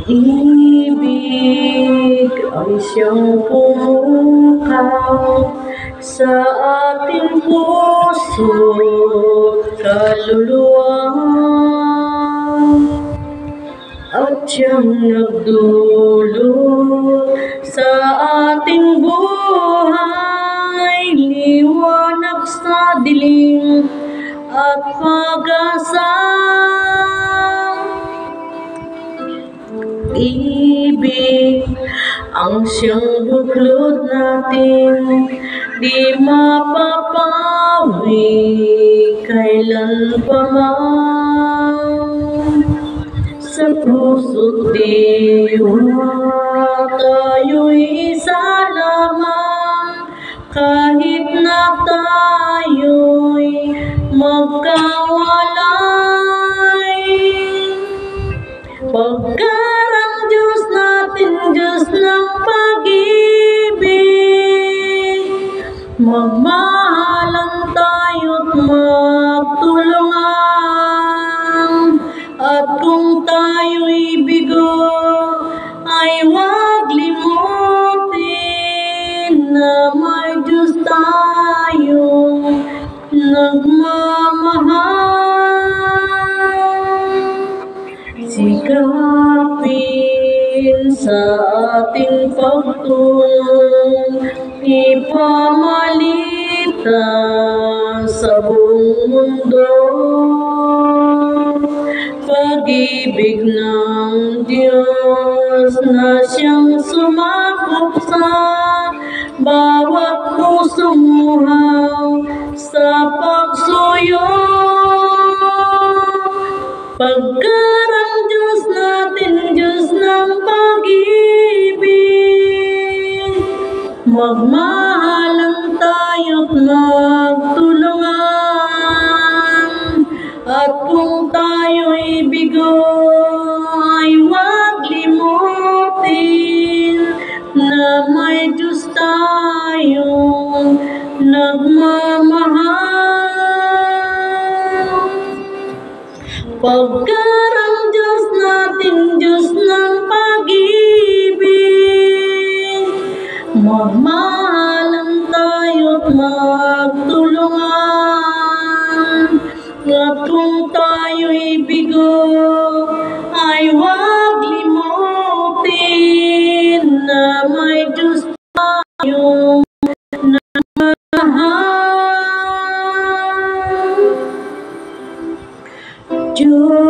Pag-ibig ang siyang pumukaw sa ating puso't kaluluwa, at siyang nagdulot sa ating buhay, liwanag sa dilim at pag-asa. Ibig ang siyang buklod natin, di mapapawi kailan pa man. Sa puso't diwa tayo'y isa lamang, kahit na tayo'y magkawalay. Pagkarang Diyos natin, Diyos ng pag-ibig, magmahalan tayo't magtulungan. At kung tayo'y bigo, ay huwag limutin na may Diyos tayong nagmamahal. Sikapin sa ating pagtulong, ipamalita sa buong mundo. Pag-ibig ng Diyos na siyang sumakop sa bawat pusong muhaw sa pagsuyo. Pagkarang Diyos natin, Diyos ng pag-ibig, magmahalan tayo't magtulungan. At kung tayo'y bigo, ay huwag limutin na may Diyos tayong nagmamahal. Pagkarang Diyos natin, Diyos ng pag-ibig, magmahalan tayo't magtulungan. At kung tayo'y bigo, ay huwag limutin na may Diyos tayong nagmamahal. Diyos